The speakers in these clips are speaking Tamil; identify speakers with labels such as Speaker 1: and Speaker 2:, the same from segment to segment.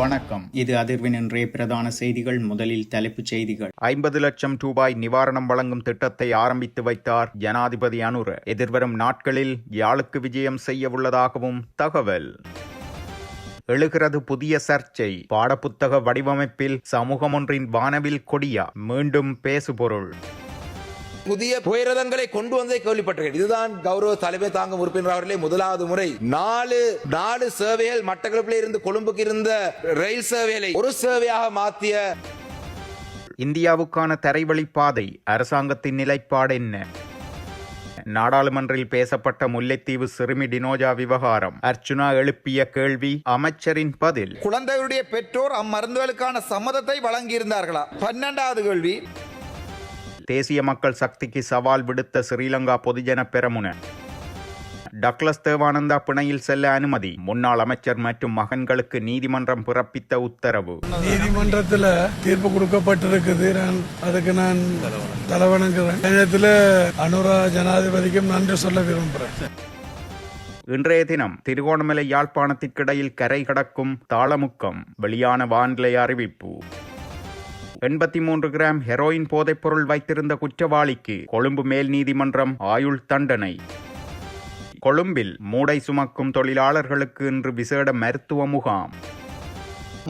Speaker 1: வணக்கம். இது அதிர்வின் இன்றைய பிரதான செய்திகள். முதலில் தலைப்புச் செய்திகள்.
Speaker 2: 50 லட்சம் ரூபாய் நிவாரணம் வழங்கும் திட்டத்தை ஆரம்பித்து வைத்தார் ஜனாதிபதி அனுர. எதிர்வரும் நாட்களில் யாழுக்கு விஜயம் செய்ய உள்ளதாகவும் தகவல். எழுகிறது புதிய சர்ச்சை. பாடப்புத்தக வடிவமைப்பில் சமூகம் ஒன்றின் வானவில் கொடியா மீண்டும் பேசுபொருள்.
Speaker 3: புதிய புயரதங்களை கொண்டு வந்ததை கேள்விப்பட்டிருக்கிறேன். இதுதான் கௌரவ தலைமை தாங்கும் உறுப்பினர் அவர்களே முதலாவது முறை 4 சேவைகள் மட்டக்களப்பில் இருந்து கொழும்புக்கு இருந்த ரயில் சேவைகளை ஒரு சேவையாக மாற்றிய.
Speaker 2: இந்தியாவுக்கான தரைவழி பாதை அரசாங்கத்தின் நிலைப்பாடு என்ன? நாடாளுமன்றில் பேசப்பட்ட முல்லைத்தீவு சிறுமி டினோஜா விவகாரம். அர்ச்சுனா எழுப்பிய கேள்வி, அமைச்சரின் பதில்.
Speaker 4: குழந்தைகளுடைய பெற்றோர் அம்மருந்துகளுக்கான சம்மதத்தை வழங்கியிருந்தார்களா? 12வது கேள்வி.
Speaker 2: தேசிய மக்கள் சக்திக்கு சவால் விடுத்த ஸ்ரீலங்கா பொதுஜன பெரமுன. டக்ளஸ் தேவானந்தா பிணையில் செல்ல அனுமதி. முன்னாள் அமைச்சர் மற்றும் மகன்களுக்கு நீதிமன்றம் பிறப்பித்த உத்தரவு.
Speaker 5: நீதிமன்றத்தில் தீர்ப்பு கொடுக்கப்பட்டிருக்குது. அதுக்கு நான் தலைவணங்குறேன். அனுரா ஜனாதிபதிக்கும் நன்றி சொல்ல விரும்புகிறேன்.
Speaker 2: இன்றைய தினம் திருகோணமலை யாழ்ப்பாணத்திற்கிடையில் கரை கடக்கும் தாளமுக்கம். வெளியான வானிலை அறிவிப்பு. 83 கிராம் ஹெரோயின் போதைப்பொருள் வைத்திருந்த குற்றவாளிக்கு கொழும்பு மேல் நீதிமன்றம் ஆயுள் தண்டனை. கொழும்பில் மூடை சுமக்கும் தொழிலாளர்களுக்கு இன்று விசேட மருத்துவ முகாம்.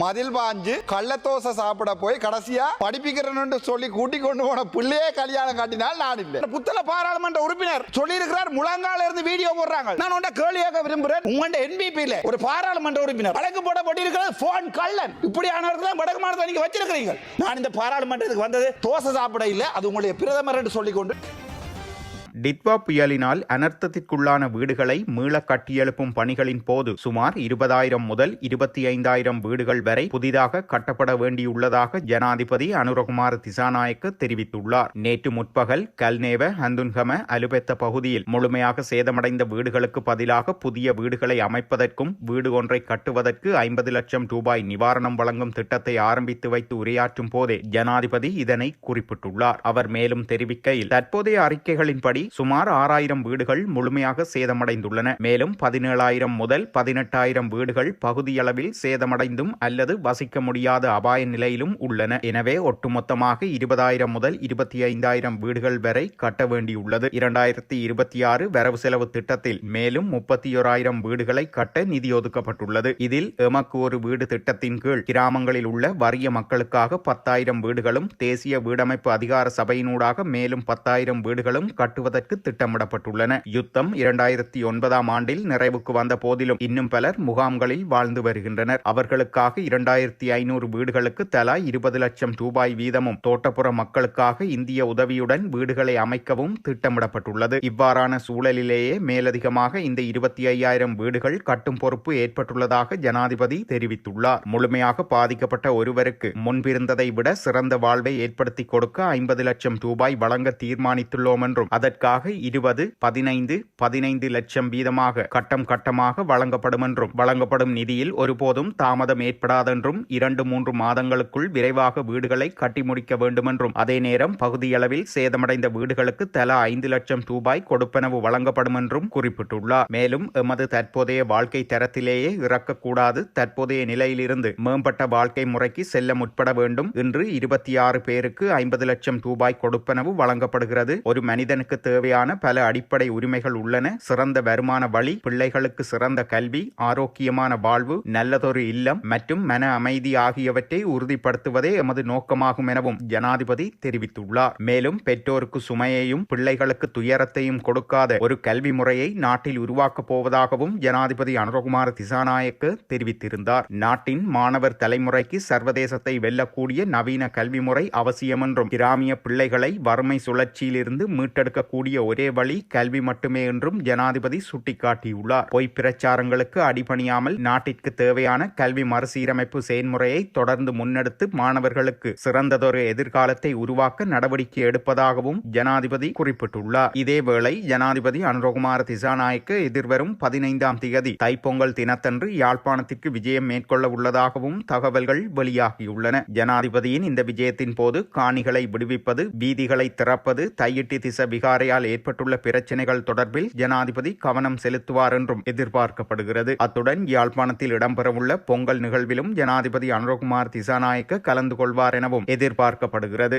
Speaker 4: மதில் பாஞ்சு கள்ளத்தோசை சாப்பிட போய் கடைசியா படிப்பிக்கிறேன்னு சொல்லி கூட்டிக் கொண்டு போன பிள்ளையே கல்யாணம் காட்டினால் நான் இல்லை. புத்தள பாராளுமன்ற உறுப்பினர் சொல்லி இருக்கிறார், முழங்கால இருந்து வீடியோ போடுறாங்க. நான் உண்ட கேள்வியாக விரும்புகிறேன். உங்கள்ட என்பிபில ஒரு பாராளுமன்ற உறுப்பினர் வழக்கு போடப்பட்டிருக்கிறது போன் கள்ளன். இப்படியானவர்கள் வடக்கு மாநிலத்தை நீங்க வச்சிருக்கிறீங்க. நான் இந்த பாராளுமன்றத்துக்கு வந்தது தோசை சாப்பிட இல்லை, அது உங்களுடைய பிரதமர் என்று சொல்லிக்கொண்டு.
Speaker 2: டிட்வா புயலினால் அனர்த்தத்திற்குள்ளான வீடுகளை மீள கட்டியெழுப்பும் பணிகளின் போது சுமார் 20,000 முதல் 25,000 வீடுகள் வரை புதிதாக கட்டப்பட வேண்டியுள்ளதாக ஜனாதிபதி அனுரகுமார திசாநாயக்க தெரிவித்துள்ளார். நேற்று முற்பகல் கல்நேவ ஹந்துன்கம அலுபெத்த பகுதியில் முழுமையாக சேதமடைந்த வீடுகளுக்கு பதிலாக புதிய வீடுகளை அமைப்பதற்கும் வீடு ஒன்றை கட்டுவதற்கு 50 லட்சம் ரூபாய் நிவாரணம் வழங்கும் திட்டத்தை ஆரம்பித்து வைத்து உரையாற்றும் போதே ஜனாதிபதி இதனை குறிப்பிட்டுள்ளார். அவர் மேலும் தெரிவிக்கையில், தற்போதைய அறிக்கைகளின்படி சுமார் 6,000 வீடுகள் முழுமையாக சேதமடைந்துள்ளன. மேலும் 17,000 முதல் 18,000 வீடுகள் பகுதியளவில் சேதமடைந்தும் அல்லது வசிக்க முடியாத அபாய நிலையிலும் உள்ளன. எனவே ஒட்டுமொத்தமாக 20,000 முதல் 25,000 வீடுகள் வரை கட்ட வேண்டியுள்ளது. 2026 வரவு செலவு திட்டத்தில் மேலும் 31,000 வீடுகளை கட்ட நிதி ஒதுக்கப்பட்டுள்ளது. இதில் எமக்கு ஒரு வீடு திட்டத்தின் கீழ் கிராமங்களில் உள்ள வறிய மக்களுக்காக 10,000 வீடுகளும், தேசிய வீடமைப்பு அதிகார சபையினூடாக மேலும் 10,000 வீடுகளும் கட்டுவதற்கு திட்டமிடப்பட்டுள்ளன. யுத்தம் 2009ஆம் ஆண்டில் நிறைவுக்கு வந்த போதிலும் இன்னும் பலர் முகாம்களில் வாழ்ந்து வருகின்றனர். அவர்களுக்காக 2,500 வீடுகளுக்கு தலா 20 லட்சம் ரூபாய் வீதமும், தோட்டப்புற மக்களுக்காக இந்திய உதவியுடன் வீடுகளை அமைக்கவும் திட்டமிடப்பட்டுள்ளது. இவ்வாறான சூழலிலேயே மேலதிகமாக இந்த 25,000 வீடுகள் கட்டும் பொறுப்பு ஏற்பட்டுள்ளதாக ஜனாதிபதி தெரிவித்துள்ளார். முழுமையாக பாதிக்கப்பட்ட ஒருவருக்கு முன்பிருந்ததை விட சிறந்த வாழ்வை ஏற்படுத்தி கொடுக்க 50 லட்சம் ரூபாய் வழங்க தீர்மானித்துள்ளோம் என்றும், அதற்காக 20, 15, 15 லட்சம் வீதமாக கட்டமாக வழங்கப்படும் என்றும், வழங்கப்படும் நிதியில் ஒருபோதும் தாமதம் ஏற்படாதென்றும், 2-3 மாதங்களுக்குள் விரைவாக வீடுகளை கட்டி முடிக்க வேண்டும் என்றும், அதே நேரம் பகுதியளவில் சேதமடைந்த வீடுகளுக்கு தலா 5 லட்சம் ரூபாய் கொடுப்பனவு வழங்கப்படும் என்றும் குறிப்பிட்டுள்ளார். மேலும் எமது தற்போதைய வாழ்க்கை தரத்திலேயே இறக்கக்கூடாது, தற்போதைய நிலையிலிருந்து மேம்பட்ட வாழ்க்கை முறைக்கு செல்ல முற்பட வேண்டும். இன்று 26 பேருக்கு 50 லட்சம் ரூபாய் கொடுப்பனவு வழங்கப்படுகிறது. ஒரு மனிதனுக்கு தேவையான பல அடிப்படை உரிமைகள் உள்ளன. சிறந்த வருமான வழி, பிள்ளைகளுக்கு சிறந்த கல்வி, ஆரோக்கியமான வாழ்வு, நல்லதொரு இல்லம் மற்றும் மன அமைதி ஆகியவற்றை உறுதிப்படுத்துவதே எமது நோக்கமாகும் எனவும் ஜனாதிபதி தெரிவித்துள்ளார். மேலும் பெற்றோருக்கு சுமையையும் பிள்ளைகளுக்கு துயரத்தையும் கொடுக்காத ஒரு கல்வி முறையை நாட்டில் உருவாக்கப் போவதாகவும் ஜனாதிபதி அனுரகுமார திசாநாயக்க தெரிவித்திருந்தார். நாட்டின் மாணவர் தலைமுறைக்கு சர்வதேசத்தை வெல்லக்கூடிய நவீன கல்வி முறை அவசியம் என்றும், கிராமிய பிள்ளைகளை வறுமை சுழற்சியிலிருந்து மீட்டெடுக்கக்கூடிய ஒரே வழி கல்வி மட்டுமே என்றும் ஜனாதிபதி சுட்டிக்காட்டியுள்ளார். பொய் பிரச்சாரங்களுக்கு அடிபணியாமல் நாட்டிற்கு தேவையான கல்வி மறுசீரமைப்பு செயல்முறையை தொடர்ந்து முன்னெடுத்து மாணவர்களுக்கு சிறந்ததொரு எதிர்காலத்தை உருவாக்க நடவடிக்கை எடுப்பதாகவும் ஜனாதிபதி குறிப்பிட்டுள்ளார். இதேவேளை ஜனாதிபதி அனுரகுமார திசாநாயக்க எதிர்வரும் 15ஆம் தேதி தைப்பொங்கல் தினத்தன்று யாழ்ப்பாணத்திற்கு விஜயம் மேற்கொள்ள உள்ளதாகவும் தகவல்கள் வெளியாகியுள்ளன. ஜனாதிபதியின் இந்த விஜயத்தின் போது காணிகளை விடுவிப்பது, வீதிகளை திறப்பது, தையிட்டி திச விகாரை முறையால் ஏற்பட்டுள்ள பிரச்சினைகள் தொடர்பில் ஜனாதிபதி கவனம் செலுத்துவார் என்றும் எதிர்பார்க்கப்படுகிறது. அத்துடன் யாழ்ப்பாணத்தில் இடம்பெறவுள்ள பொங்கல் நிகழ்விலும் ஜனாதிபதி அனுரகுமார் திசாநாயக்க கலந்து கொள்வார் எனவும் எதிர்பார்க்கப்படுகிறது.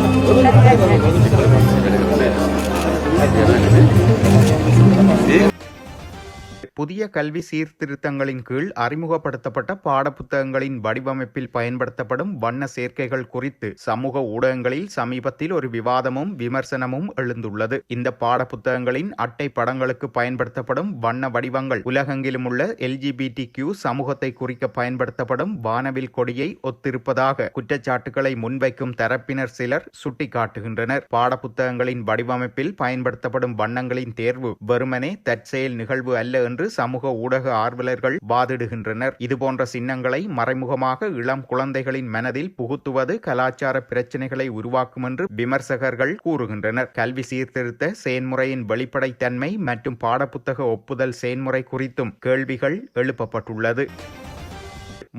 Speaker 2: புதிய கல்வி சீர்திருத்தங்களின் கீழ் அறிமுகப்படுத்தப்பட்ட பாடப்புத்தகங்களின் வடிவமைப்பில் பயன்படுத்தப்படும் வண்ண சேர்க்கைகள் குறித்து சமூக ஊடகங்களில் சமீபத்தில் ஒரு விவாதமும் விமர்சனமும் எழுந்துள்ளது. இந்த பாடப்புத்தகங்களின் அட்டை படங்களுக்கு பயன்படுத்தப்படும் வண்ண வடிவங்கள் உலகெங்கிலும் உள்ள LGBTQ சமூகத்தை குறிக்க பயன்படுத்தப்படும் வானவில் கொடியை ஒத்திருப்பதாக குற்றச்சாட்டுகளை முன்வைக்கும் தரப்பினர் சிலர் சுட்டிக்காட்டுகின்றனர். பாடப்புத்தகங்களின் வடிவமைப்பில் பயன்படுத்தப்படும் வண்ணங்களின் தேர்வு வெறுமனே தற்செயல் நிகழ்வு அல்ல என்று சமூக ஊடக ஆர்வலர்கள் வாதிடுகின்றனர். இதுபோன்ற சின்னங்களை மறைமுகமாக இளம் குழந்தைகளின் மனதில் புகுத்துவது கலாச்சார பிரச்சினைகளை உருவாக்கும் என்று விமர்சகர்கள் கூறுகின்றனர். கல்வி சீர்திருத்த செயன்முறையின் வெளிப்படைத்தன்மை மற்றும் பாடப்புத்தக ஒப்புதல் செயன்முறை குறித்தும் கேள்விகள் எழுப்பப்பட்டுள்ளது.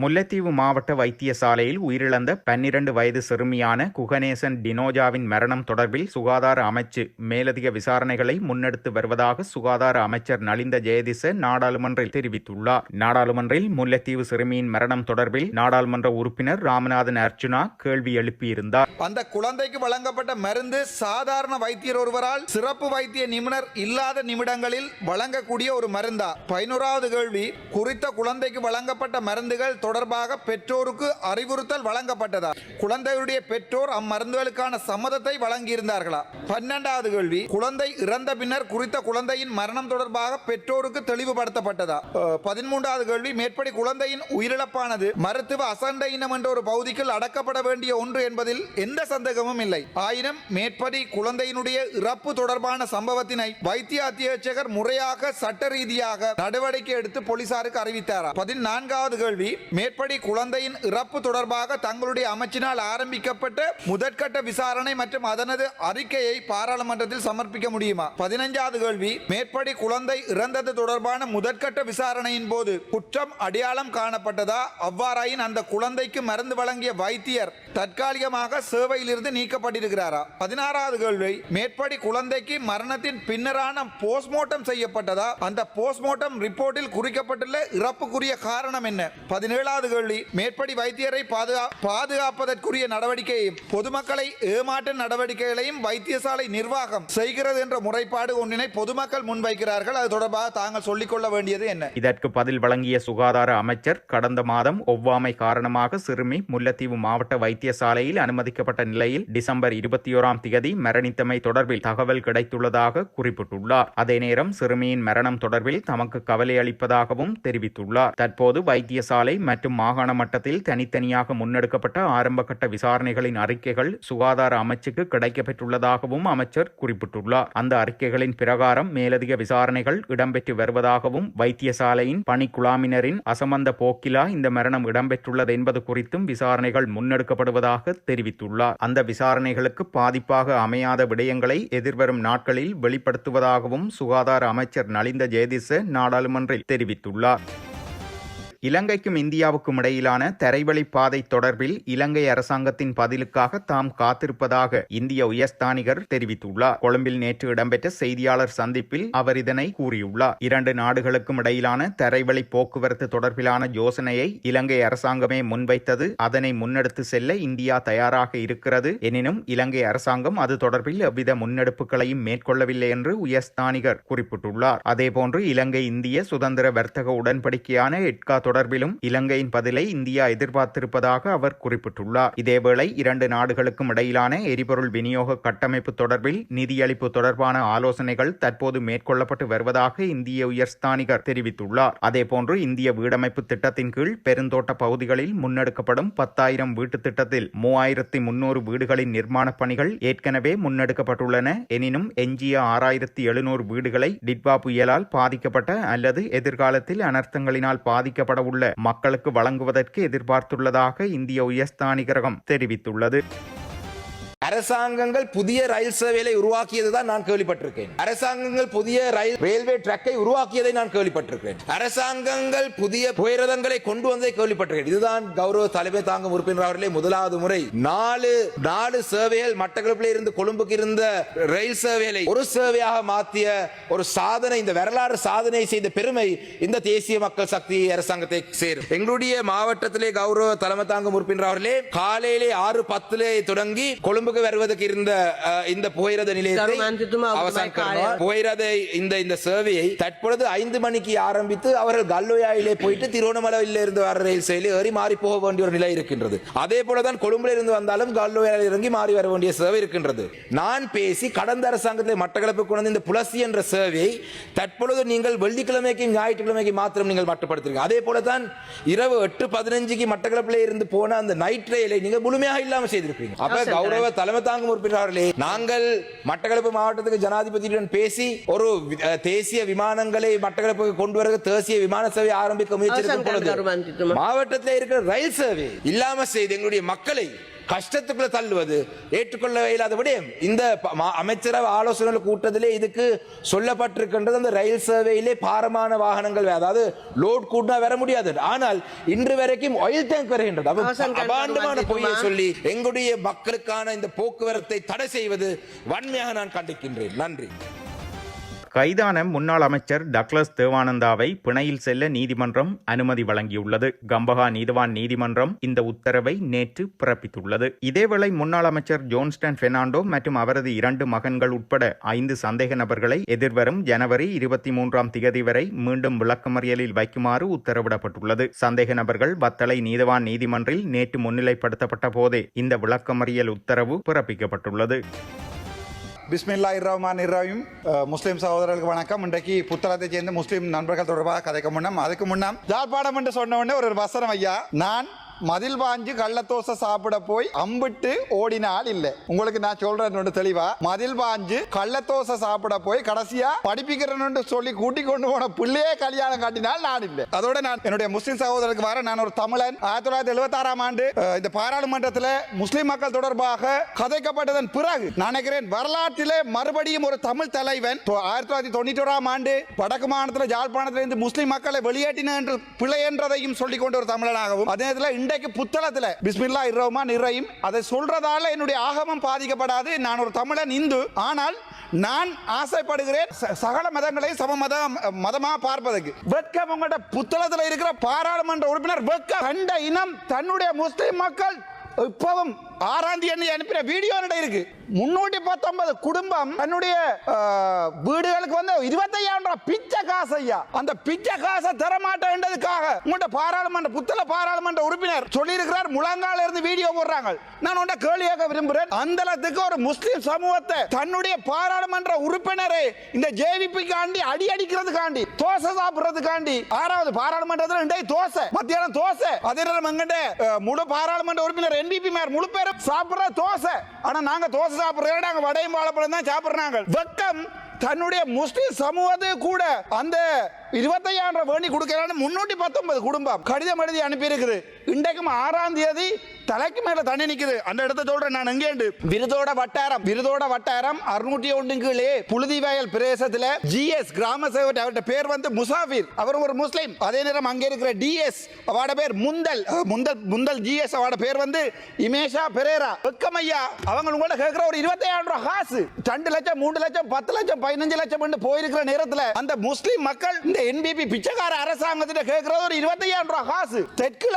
Speaker 2: முல்லைத்தீவு மாவட்ட வைத்தியசாலையில் உயிரிழந்த 12 வயது சிறுமியான குகணேசன் டினோஜாவின் மரணம் தொடர்பில் சுகாதார அமைச்சு மேலதிக விசாரணைகளை முன்னெடுத்து வருவதாக சுகாதார அமைச்சர் நலிந்த ஜெயதிச நாடாளுமன்றில் தெரிவித்துள்ளார். நாடாளுமன்றில் முல்லைத்தீவு சிறுமியின் மரணம் தொடர்பில் நாடாளுமன்ற உறுப்பினர் ராமநாதன் அர்ச்சுனா கேள்வி எழுப்பியிருந்தார்.
Speaker 4: அந்த குழந்தைக்கு வழங்கப்பட்ட மருந்து சாதாரண வைத்தியர் ஒருவரால் சிறப்பு வைத்திய நிபுணர் இல்லாத நிமிடங்களில் வழங்கக்கூடிய ஒரு மருந்தா? 11வது கேள்வி, குறித்த குழந்தைக்கு வழங்கப்பட்ட மருந்துகள் தொடர்பாக பெற்றோருக்கு அறிவுறுத்தல் வழங்கப்பட்டதா? குழந்தையுடைய பெற்றோர் அம்மருந்துகளுக்கான சம்மதத்தை வழங்கியிருந்தார்களா? 12வது கேள்வி, குழந்தை இறந்த பின்னர் குறித்த குழந்தையின் மரணம் தொடர்பாக பெற்றோருக்கு தெளிவுபடுத்தப்பட்டதா? 13வது கேள்வி, மேற்படி குழந்தையின் உயிரிழப்பானது மருத்துவ அசண்டை இனம் என்ற ஒரு பகுதிக்குள் அடக்கப்பட வேண்டிய ஒன்று என்பதில் எந்த சந்தேகமும் இல்லை. ஆயினும் மேற்படி குழந்தையினுடைய இறப்பு தொடர்பான சம்பவத்தினை வைத்திய அத்தியட்சகர் முறையாக சட்ட ரீதியாக நடவடிக்கை எடுத்து போலீசாருக்கு அறிவித்தாரா? 14வது கேள்வி, மேற்படி குழந்தையின் இறப்பு தொடர்பாக தங்களுடைய அமைச்சினால் ஆரம்பிக்கப்பட்ட முதற்கட்ட விசாரணை மற்றும் அதனது அறிக்கையை பாராளுமன்றத்தில் சமர்ப்பிக்க முடியுமா? 15வது கேள்வி, மேற்படி குழந்தை இறந்தது தொடர்பான முதற்கட்ட விசாரணையின் போது குற்றம் அடையாளம் காணப்பட்டதா? அவ்வாறாயின் அந்த குழந்தைக்கு மருந்து வழங்கிய வைத்தியர் தற்காலிகமாக சேவையிலிருந்து நீக்கப்பட்டிருக்கிறாரா? 16வது கேள்வி, மேற்படி குழந்தைக்கு மரணத்தின் பின்னரான போஸ்ட்மார்ட்டம் செய்யப்பட்டதா? அந்த போஸ்ட்மார்ட்டம் ரிப்போர்ட்டில் குறிக்கப்பட்டுள்ள இறப்புக்குரிய காரணம் என்ன? 17வது கேள்வி, மேற்படி வைத்தியரை பாதுகாப்பதற்குரிய நடவடிக்கையையும் பொதுமக்களை ஏமாற்ற நடவடிக்கைகளையும் வைத்தியசாலை நிர்வாகம் செய்கிறது என்ற முறைப்பாடு ஒன்றினை பொதுமக்கள் முன்வைக்கிறார்கள். அது தொடர்பாக தாங்கள் சொல்லிக்கொள்ள வேண்டியது என்ன?
Speaker 2: இதற்கு பதில் வழங்கிய சுகாதார அமைச்சர், கடந்த மாதம் ஒவ்வாமை காரணமாக சிறுமி முல்லைத்தீவு மாவட்ட வைத்தியசாலையில் அனுமதிக்கப்பட்ட நிலையில் டிசம்பர் 21ஆம் திகதி மரணித்தமை தொடர்பில் தகவல் கிடைத்துள்ளதாக குறிப்பிட்டுள்ளார். அதே நேரம் சிறுமியின் மரணம் தொடர்பில் தமக்கு கவலை அளிப்பதாகவும் தெரிவித்துள்ளார். தற்போது வைத்தியசாலை மற்றும் மாகாண மட்டத்தில் தனித்தனியாக முன்னெடுக்கப்பட்ட ஆரம்பகட்ட விசாரணைகளின் அறிக்கைகள் சுகாதார அமைச்சுக்கு கிடைக்கப்பெற்றுள்ளதாகவும் அமைச்சர் குறிப்பிட்டுள்ளார். அந்த அறிக்கைகளின் பிரகாரம் மேலதிக விசாரணைகள் இடம்பெற்று வருவதாகவும் வைத்தியசாலையின் பணிக்குழாமினரின் அசமந்த போக்கிலா இந்த மரணம் இடம்பெற்றுள்ளது என்பது குறித்தும் விசாரணைகள் முன்னெடுக்கப்படுவதாக தெரிவித்துள்ளார். அந்த விசாரணைகளுக்கு பாதிப்பாக அமையாத விடயங்களை எதிர்வரும் நாட்களில் வெளிப்படுத்துவதாகவும் சுகாதார அமைச்சர் நலிந்த ஜெயதிச நாடாளுமன்றில் தெரிவித்துள்ளார். இலங்கைக்கும் இந்தியாவுக்கும் இடையிலான தரைவழி பாதை தொடர்பில் இலங்கை அரசாங்கத்தின் பதிலுக்காக தாம் காத்திருப்பதாக இந்திய உயர்ஸ்தானிகர் தெரிவித்துள்ளார். கொழும்பில் நேற்று இடம்பெற்ற செய்தியாளர் சந்திப்பில் அவர் இதனை கூறியுள்ளார். 2 நாடுகளுக்கும் இடையிலான தரைவழி போக்குவரத்து தொடர்பிலான யோசனையை இலங்கை அரசாங்கமே முன்வைத்தது. அதனை முன்னெடுத்து செல்ல இந்தியா தயாராக இருக்கிறது. எனினும் இலங்கை அரசாங்கம் அது தொடர்பில் எவ்வித முன்னெடுப்புகளையும் மேற்கொள்ளவில்லை என்று உயர்ஸ்தானிகர் குறிப்பிட்டுள்ளார். அதேபோன்று இலங்கை இந்திய சுதந்திர வர்த்தக உடன்படிக்கையான எட்கா தொடர்பிலும் இலங்கையின் பதிலை இந்தியா எதிர்பார்த்திருப்பதாக அவர் குறிப்பிட்டுள்ளார். இதேவேளை 2 நாடுகளுக்கும் இடையிலான எரிபொருள் விநியோக கட்டமைப்பு தொடர்பில் நிதியளிப்பு தொடர்பான ஆலோசனைகள் தற்போது மேற்கொள்ளப்பட்டு வருவதாக இந்திய உயர்ஸ்தானிகர் தெரிவித்துள்ளார். அதேபோன்று இந்திய வீடமைப்பு திட்டத்தின் கீழ் பெருந்தோட்ட பகுதிகளில் முன்னெடுக்கப்படும் 10,000 வீட்டு திட்டத்தில் 3,300 வீடுகளின் நிர்மாண பணிகள் ஏற்கனவே முன்னெடுக்கப்பட்டுள்ளன. எனினும் எஞ்சிய 6,700 வீடுகளை டிட்வா புயலால் பாதிக்கப்பட்ட அல்லது எதிர்காலத்தில் அனர்த்தங்களினால் பாதிக்கப்பட உள்ள மக்களுக்கு வழங்குவதற்கு எதிர்பார்த்துள்ளதாக இந்திய உயர்ஸ்தானிகரகம் தெரிவித்துள்ளது.
Speaker 3: அரசாங்கங்கள் புதிய ரயில் சேவையை உருவாக்கியதுதான் நான் கேள்விப்பட்டிருக்கேன். அரசாங்கங்கள் புதிய ரயில்வே ட்ராக்கை உருவாக்கியதை நான் கேள்விப்பட்டிருக்கிறேன். அரசாங்கங்கள் புதிய புகையிரதங்களை கொண்டு வந்ததை கேள்விப்பட்டிருக்கிறேன். இதுதான் கௌரவ தலைமை தாங்கும் உறுப்பினர் அவர்களே முதலாவது முறை 4 சேவைகள் மட்டக்களப்பில் இருந்து கொழும்புக்கு இருந்த ரயில் சேவையை ஒரு சேவையாக மாற்றிய ஒரு சாதனை, இந்த வரலாறு சாதனை செய்த பெருமை இந்த தேசிய மக்கள் சக்தி அரசாங்கத்தை சேரும். எங்களுடைய மாவட்டத்திலே கௌரவ தலைமை தாங்கும் உறுப்பினர் அவர்களே காலையிலே 6:10 தொடங்கி கொழும்புக்கு வருவதற்கு இருந்த இந்த புகையிரத நிலையத்தை புகையிரத இந்த சேவையை தற்பொழுது 5 மணிக்கு ஆரம்பித்து அவர்கள் கல்லுயாயிலே போயிட்டு திருவண்ணாமலையில் இருந்து வர ரயில் சேவை ஏறி மாறி போக வேண்டிய ஒரு நிலை இருக்கின்றது. அதே போலதான் கொழும்புல இருந்து வந்தாலும் கல்லுயாயில் இறங்கி மாறி வர வேண்டிய சேவை இருக்கின்றது. நான் பேசி கடந்த அரசாங்கத்தில் மட்டக்களப்பு கொண்டு இந்த புலசி என்ற சேவையை தற்பொழுது நீங்கள் வெள்ளிக்கிழமைக்கும் ஞாயிற்றுக்கிழமைக்கு மாத்திரம் நீங்கள் மட்டுப்படுத்துறீங்க. அதே போலதான் இரவு 8:15 மட்டக்களப்பில் இருந்து போன அந்த நைட் ரயிலை நீங்க முழுமையாக இல்லாமல் செய்திருக்கீங்க. அப்ப கௌரவ தலைமை தாங்கும் உறுப்பினர்களே, நாங்கள் மட்டக்களப்பு மாவட்டத்துக்கு ஜனாதிபதியுடன் பேசி ஒரு தேசிய விமானங்களை மட்டக்களப்புக்கு கொண்டு வர தேசிய விமான சேவை ஆரம்பிக்க முயற்சிக்கும் பொழுது மாவட்டத்தில் இருக்கிற ரயில் சேவை இல்லாம செய்து எங்களுடைய மக்களை கஷ்டத்துக்குள்ள தள்ளுவது ஏற்றுக்கொள்ள இயலாத விடயம். இந்த அமைச்சரவை ஆலோசனை கூட்டத்திலே இதுக்கு சொல்லப்பட்டிருக்கின்றது. அந்த ரயில் சேவையிலே பாரமான வாகனங்கள், அதாவது லோட் கூட்டினா வர முடியாது. ஆனால் இன்று வரைக்கும் ஆயில் டேங்க் வருகின்றது. அபாண்டமான பொய்யை சொல்லி எங்களுடைய மக்களுக்கான இந்த போக்குவரத்தை தடை செய்வது வன்மையாக நான் கண்டிக்கின்றேன். நன்றி.
Speaker 2: கைதான முன்னாள் அமைச்சர் டக்ளஸ் தேவானந்தாவை பிணையில் செல்ல நீதிமன்றம் அனுமதி வழங்கியுள்ளது. கம்பஹா நீதவான் நீதிமன்றம் இந்த உத்தரவை நேற்று பிறப்பித்துள்ளது. இதேவேளை முன்னாள் அமைச்சர் ஜோன்ஸ்டன் பெர்னாண்டோ மற்றும் அவரது 2 மகன்கள் உட்பட 5 சந்தேக நபர்களை எதிர்வரும் ஜனவரி 23 வரை மீண்டும் விளக்கமறியலில் வைக்குமாறு உத்தரவிடப்பட்டுள்ளது. சந்தேக நபர்கள் வத்தளை நீதவான் நீதிமன்றில் நேற்று முன்னிலைப்படுத்தப்பட்ட போதே இந்த விளக்கமறியல் உத்தரவு பிறப்பிக்கப்பட்டுள்ளது.
Speaker 4: பிஸ்மில்லாஹிர்ரஹ்மானிர்ரஹீம். முஸ்லீம் சகோதரர்களுக்கு வணக்கம். இன்றைக்கு புத்தளத்தை சேர்ந்த முஸ்லீம் நண்பர்கள் தொடர்பாக கதைக்க அதுக்கு முன்னம் ஜாழ்ப்பாணம் என்று சொன்ன உடனே ஒரு வசனம் ஐயா, நான் மதில் வாஞ்சு கள்ளத்தோசை சாப்பிட போய் அம்பிட்டு ஓடினால் இல்லை. உங்களுக்கு நான் சொல்றேன் தெளிவா, மதில் வாஞ்சு கள்ளத்தோசை சாப்பிட போய் கடைசியா படிப்பிக்கிறேன்னு சொல்லி கூட்டி கொண்டு போன பிள்ளையே கல்யாணம் காட்டினால் நான் இல்லை. அதோட நான் என்னுடைய முஸ்லீம் சகோதரருக்கு வர, நான் ஒரு தமிழன். 1976ஆம் ஆண்டு இந்த பாராளுமன்றத்தில் முஸ்லீம் மக்கள் தொடர்பாக கதைக்கப்பட்டதன் பிறகு நான் நினைக்கிறேன் வரலாற்றிலே மறுபடியும் ஒரு தமிழ் தலைவன் 1991ஆம் ஆண்டு வடக்கு மாநிலத்தில் ஜாழ்ப்பாணத்திலிருந்து முஸ்லீம் மக்களை வெளியேற்றின என்று பிழை என்றதையும் சொல்லிக் கொண்ட ஒரு தமிழனாகவும், அதே நேரத்தில் இன்றைக்கு புத்தளத்தில் பிஸ்மில்லாஹிர்ரஹ்மானிர்ரஹீம் அதை சொல்றதால என்னுடைய ஆகமம் பாதிக்கப்படாது. நான் ஒரு தமிழன், இந்து. ஆனால் நான் ஆசைப்படுகிறேன் சகல மதங்களை சம மதமாக பார்ப்பதற்கு. வெட்கம் உங்களோட புத்தளத்தில் இருக்கிற பாராளுமன்ற உறுப்பினர் வெட்கம். கண்ட இனம் தன்னுடைய முஸ்லிம் மக்கள் இப்பவும் 6ஆம் தேதி அனுப்பின வீடியோ இருக்கு. 319 குடும்பம் தன்னுடைய வீடுகளுக்கு வந்து 25,000 பிச்சை காசு ஐயா. அந்த பிச்சை காசை தரமாட்டேன்றதுக்காக உங்களோட பாராளுமன்ற புத்தள பாராளுமன்ற உறுப்பினர் சொல்லி இருக்கிறார். முழங்கால இருந்து வீடியோ போடுறாங்க. நான் உண்ட கேள்வி கேட்க விரும்புகிறேன். அந்த அளவுக்கு ஒரு முஸ்லிம் சமூகத்தை தன்னுடைய பாராளுமன்ற உறுப்பினரை இந்த ஜேவிபி காண்டி அடி அடிக்கிறதுக்காண்டி தோசை சாப்பிடுறதுக்காண்டி 6வது பாராளுமன்றத்தில் இன்றைக்கு தோசை, மத்தியானம் தோசை. அதே நேரம் எங்கிட்ட முழு பாராளுமன்ற உறுப்பினர் NDP மேயர் முழு பேரும் சாப்பிடுற தோசை. ஆனா நாங்க தோசை சாப்பிடுறோம், நாங்க வடையும் வாழைப்பழம் தான் சாப்பிடுறாங்க. வெட்கம். தன்னுடைய முஸ்லிம் சமூகத்தை கூட அந்த 25,000 வேண்டி கொடுக்கிறான்னு 319 குடும்பம் கடிதம் எழுதி அனுப்பி இருக்குது. இன்றைக்கும் 6ஆம் தேதி தலைக்கு மேல தண்ணி நிக்குது. அந்த இடத்த சொல்றேன் நான். எங்கேண்டு விருதோட வட்டாரம் 601 கீழே புழுதிவயல் பிரதேசத்துல GS கிராம சேவகர், அவருடைய பேர் வந்து முசாஃபிர், அவர் ஒரு முஸ்லிம். அதே நேரம் அங்கே இருக்கிற DS அவரோட பேர் முந்தல் GS அவரோட பேர் வந்து இமேஷா பெரேரா. வெக்கமையா, அவங்க உங்களோட கேட்கிற ஒரு 25,000 காசு 2 லட்சம் 3 லட்சம் 10 லட்சம் 15 லட்சம் என்று போயிருக்கிற நேரத்தில் அந்த முஸ்லிம் மக்கள் இந்த NBP பிச்சைக்கார அரசாங்கத்திட்ட கேட்கிறது ஒரு 25,000 காசு. தெற்குல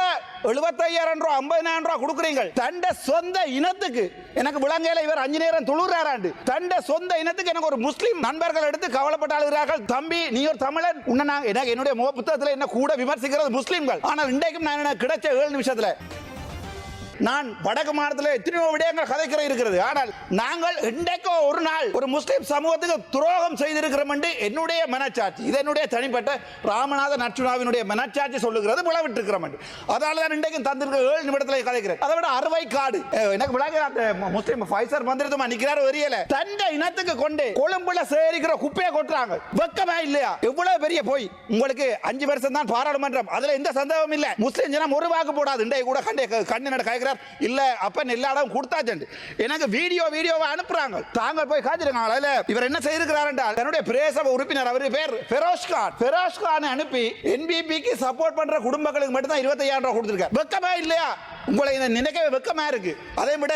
Speaker 4: 75,000 50,000 கொடுக்குறீங்க. தண்ட சொந்த இனத்துக்கு எனக்கு விளங்கையில இவர் 5 நேரம் தொழுறாராண்டு. தண்ட சொந்த இனத்துக்கு எனக்கு ஒரு முஸ்லிம் நண்பர்கள் எடுத்து கவலைப்பட்டாளுகிறார்கள். தம்பி, நீ ஒரு தமிழன், உன்னை எனக்கு என்னுடைய முக புத்தகத்தில் என்ன கூட விமர்சிக்கிறது முஸ்லிம்கள். ஆனால் இன்றைக்கும் நான் எனக்கு கிடைச்ச 7 நிமிஷத்துல நான் வடக்கு மாநிலத்தில் எத்தனையோ விடயங்கள் கதைக்கிற இருக்கிறது. ஆனால் நாங்கள் இன்றைக்கோ ஒரு நாள் ஒரு முஸ்லிம் சமூகத்துக்கு துரோகம் செய்திருக்கிறோம் என்று என்னுடைய மனச்சாட்சி, இது என்னுடைய தனிப்பட்ட ராமநாத நச்சுனாவினுடைய மனச்சாட்சி சொல்லுகிறது. விளவிட்டு இருக்கிறோம். அதனால தான் இன்றைக்கும் தந்திருக்க 7 நிமிடத்தில் கதைக்கிறேன். அதை விட அறுவை காடு எனக்கு விளங்க. அந்த முஸ்லிம் ஃபைசர் மந்திரத்துமா நிற்கிறார் வரியல தண்ட இனத்துக்கு கொண்டு கொழும்புல சேரிக்கிற குப்பையை கொட்டுறாங்க. வெக்கமே இல்லையா? எவ்வளவு பெரிய போய். உங்களுக்கு 5 வருஷம் தான் பாராளுமன்றம், அதுல எந்த சந்தேகமும் இல்லை. முஸ்லிம் ஜனம் ஒரு வாக்கு போடாது. இன்றைக்கு கூட கண்ணு நட சொல்லிக்கிறார் இல்ல அப்ப எல்லா இடம் கொடுத்தாச்சு. எனக்கு வீடியோவை அனுப்புறாங்க. தாங்கள் போய் காத்திருக்காங்க. இவர் என்ன செய்திருக்கிறார் என்றால் தன்னுடைய பிரதேச உறுப்பினர் அவர் பேர் ஃபெரோஸ் கான் அனுப்பி என்பிபிக்கு சப்போர்ட் பண்ற குடும்பங்களுக்கு மட்டும் தான் 25,000 ரூபாய் கொடுத்திருக்கார். வெக்கமா இல்லையா? உங்களை நினைக்கவே வெக்கமா இருக்கு. அதை விட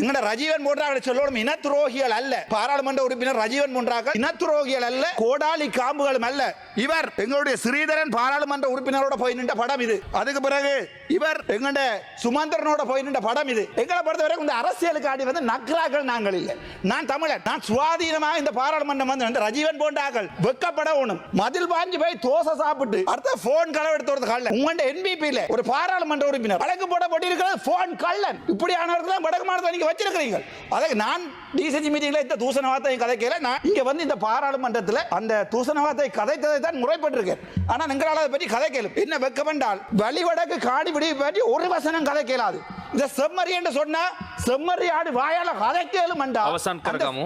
Speaker 4: எங்கட ரஜீவன் போன்றாங்க சொல்லணும் இனத்துரோகிகள் அல்ல. பாராளுமன்ற உறுப்பினர் ரஜீவன் போன்றாங்க இனத்துரோகிகள் அல்ல, கோடாலி காம்புகளும் அல்ல. இவர் எங்களுடைய ஸ்ரீதரன் பாராளுமன்ற உறுப்பினரோட போய் நின்ற படம் இது. அதுக்கு பிறகு இவர் எங்கட சுமந்திரனோட போய் நின்ற படம் இது. எங்களை பொறுத்தவரை இந்த அரசியலுக்கு ஆடி வந்து நக்ராக்கள் நாங்கள் இல்லை. நான் தமிழன். நான் சுவாதீனமாக இந்த பாராளுமன்றம் வந்து ரஜீவன் போன்றார்கள் வெக்கப்பட ஒண்ணும் மதில் பாஞ்சு போய் தோசை சாப்பிட்டு அடுத்த போன் களவெடுத்து கள்ள உங்கள்ட்ட என்பிபி இல்ல ஒரு பாராளுமன்ற உறுப்பினர் வழக்கு போட போன் கள்ளன் இப்படியானவர்கள் தான் வடக்கு மாநிலத்தில் நீங்க வச்சிருக்கிறீங்க. அதை நான் டிசிசி மீட்டிங்ல இந்த தூசண வார்த்தை கதைக்கல. நான் இங்க வந்து இந்த பாராளுமன்றத்தில் அந்த தூசண வார்த்தை கதைத்ததை தான் முறைப்பட்டிருக்கேன். ஆனா நீங்களால் அதை பற்றி கதை கேளு என்ன வெக்கமென்றால் வழிவடக்கு காடி விடிவு பற்றி ஒரு வசனம் கதை கேளாது. இந்த செம்மறி என்று சொன்னா செம்மறி ஆடு வாயால கதை கேளுமண்டா
Speaker 6: අවසන් කරගමු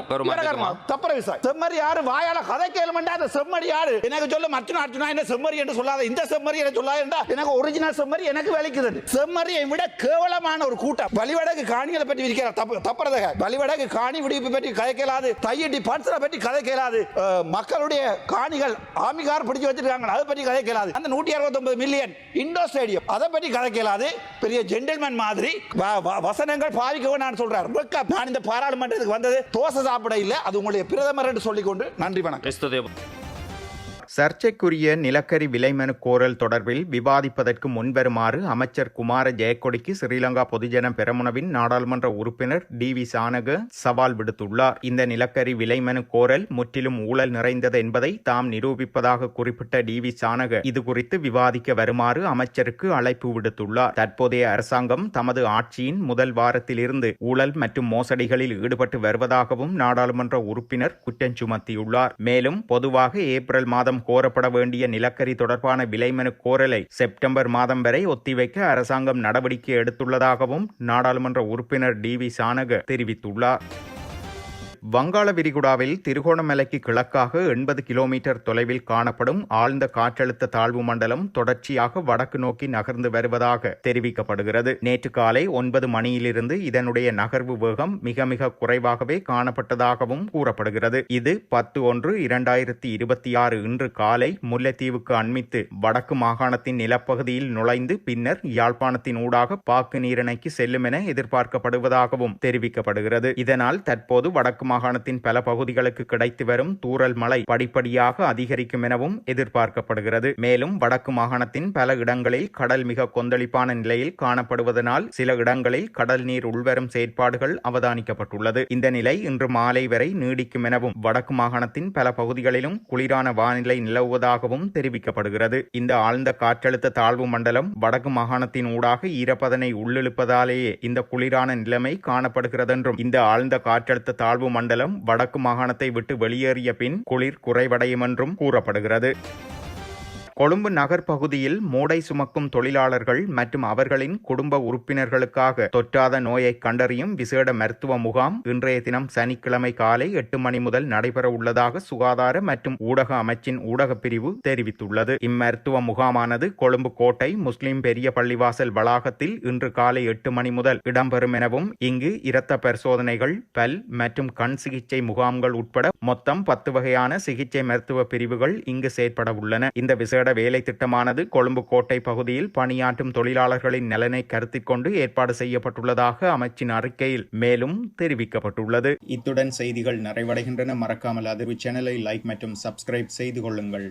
Speaker 4: தப்பற விசாய் செம்மறி ஆடு வாயால கதை கேளுமண்டா அந்த செம்மறி ஆடு எனக்கு சொல்ல அர்ச்சுனா என்ன செம்மறி என்று சொல்லாத இந்த செம்மறி என்று சொல்லாதா எனக்கு ஒரிஜினல் செம்மறி எனக்கு வலிக்குது. செம்மறியை விட கேவலமான ஒரு கூட்டம் வழிவடக்கு காணிகளை பற்றி விரிக்கிறார். தப்பறதாக வழிவடக்கு காணி விடிப்பு பற்றி கதை கேளாது, தையடி பட்சரை பற்றி கதை கேளாது, மக்களுடைய காணிகள் ஆமிகார் பிடிச்சு வச்சிருக்காங்க அதை பற்றி கதை கேளாது, அந்த 169 மில்லியன் இண்டோ ஸ்டேடியம் அதை பற்றி கதை கேளாது. பெரிய ஜென்டில்மேன் மாதிரி வசனங்கள் பாவிக்க நான் சொல்றார். நான் இந்த பாராளுமன்றத்துக்கு வந்தது தோசை சாப்பிட இல்லை, அது உங்களுடைய பிரதமர் என்று சொல்லிக்கொண்டு நன்றி வணக்கம்.
Speaker 2: சர்ச்சைக்குரிய நிலக்கரி விலைமனு கோரல் தொடர்பில் விவாதிப்பதற்கு முன்வருமாறு அமைச்சர் குமார ஜெயக்கொடிக்கு ஸ்ரீலங்கா பொதுஜன பெரமுனவின் நாடாளுமன்ற உறுப்பினர் டி.வி. சானக சவால் விடுத்துள்ளார். இந்த நிலக்கரி விலைமனு கோரல் முற்றிலும் ஊழல் நிறைந்தது என்பதை தாம் நிரூபிப்பதாக குறிப்பிட்ட டி.வி. சானக இதுகுறித்து விவாதிக்க வருமாறு அமைச்சருக்கு அழைப்பு விடுத்துள்ளார். தற்போதைய அரசாங்கம் தமது ஆட்சியின் முதல் வாரத்திலிருந்து ஊழல் மற்றும் மோசடிகளில் ஈடுபட்டு வருவதாகவும் நாடாளுமன்ற உறுப்பினர் குற்றம் சுமத்தியுள்ளார். மேலும் பொதுவாக ஏப்ரல் மாதம் கோரப்பட வேண்டிய நிலக்கரி தொடர்பான விலைமனு கோரலை செப்டம்பர் மாதம் வரை ஒத்திவைக்க அரசாங்கம் நடவடிக்கை எடுத்துள்ளதாகவும் நாடாளுமன்ற உறுப்பினர் டி.வி. சானக தெரிவித்துள்ளார். வங்காள விரிகுடாவில் திருகோணமலைக்கு கிழக்காக 80 கிலோமீட்டர் தொலைவில் காணப்படும் ஆழ்ந்த காற்றழுத்த தாழ்வு மண்டலம் தொடர்ச்சியாக வடக்கு நோக்கி நகர்ந்து வருவதாக தெரிவிக்கப்படுகிறது. நேற்று காலை 9 மணியிலிருந்து இதனுடைய நகர்வு வேகம் மிக மிக குறைவாகவே காணப்பட்டதாகவும் கூறப்படுகிறது. இது 10/1/2026 இன்று காலை முல்லைத்தீவுக்கு அண்மித்து வடக்கு மாகாணத்தின் நிலப்பகுதியில் நுழைந்து பின்னர் யாழ்ப்பாணத்தின் ஊடாக பாக்கு நீரிணைக்கு செல்லும் என எதிர்பார்க்கப்படுவதாகவும் தெரிவிக்கப்படுகிறது. இதனால் தற்போது வடக்கு மாகாணத்தின் பல பகுதிகளுக்கு கிடைத்து வரும் தூறல் மழை படிப்படியாக அதிகரிக்கும் எனவும் எதிர்பார்க்கப்படுகிறது. மேலும் வடக்கு மாகாணத்தின் பல இடங்களில் கடல் மிக கொந்தளிப்பான நிலையில் காணப்படுவதனால் சில இடங்களில் கடல் நீர் உள்வரும் செயற்பாடுகள் அவதானிக்கப்பட்டுள்ளது. இந்த நிலை இன்று மாலை வரை நீடிக்கும் எனவும் வடக்கு மாகாணத்தின் பல பகுதிகளிலும் குளிரான வானிலை நிலவுவதாகவும் தெரிவிக்கப்படுகிறது. இந்த ஆழ்ந்த காற்றழுத்த தாழ்வு மண்டலம் வடக்கு மாகாணத்தின் ஊடாக ஈரப்பதனை உள்ளிழுப்பதாலேயே இந்த குளிரான நிலைமை காணப்படுகிறது என்றும் இந்த ஆழ்ந்த காற்றழுத்த தாழ்வு மண்டலம் வடக்கு மாகாணத்தை விட்டு வெளியேறிய பின் குளிர் குறைவடையும் என்றும் கூறப்படுகிறது. கொழும்பு நகர் பகுதியில் மூடை சுமக்கும் தொழிலாளர்கள் மற்றும் அவர்களின் குடும்ப உறுப்பினர்களுக்காக தொற்றாத நோயை கண்டறியும் விசேட மருத்துவ முகாம் இன்றைய தினம் சனிக்கிழமை காலை 8 மணி முதல் நடைபெற உள்ளதாக சுகாதார மற்றும் ஊடக அமைச்சின் ஊடகப் பிரிவு தெரிவித்துள்ளது. இம்மருத்துவ முகாமானது கொழும்பு கோட்டை முஸ்லிம் பெரிய பள்ளிவாசல் வளாகத்தில் இன்று காலை 8 மணி முதல் இடம்பெறும் எனவும் இங்கு இரத்த பரிசோதனைகள், பல் மற்றும் கண் சிகிச்சை முகாம்கள் உட்பட மொத்தம் 10 வகையான சிகிச்சை மருத்துவ பிரிவுகள் இங்கு செயற்பட உள்ளன. இந்த விசேட வேலை திட்டமானது கொழும்பு கோட்டை பகுதியில் பணியாற்றும் தொழிலாளர்களின் நலனை கருத்தில் கொண்டு ஏற்பாடு செய்யப்பட்டுள்ளதாக அமைச்சின் அறிக்கையில் மேலும் தெரிவிக்கப்பட்டுள்ளது.
Speaker 1: இத்துடன் செய்திகள் நிறைவடைகின்றன. மறக்காமல் அதிர்வு சேனலை லைக் மற்றும் சப்ஸ்கிரைப் செய்து கொள்ளுங்கள்.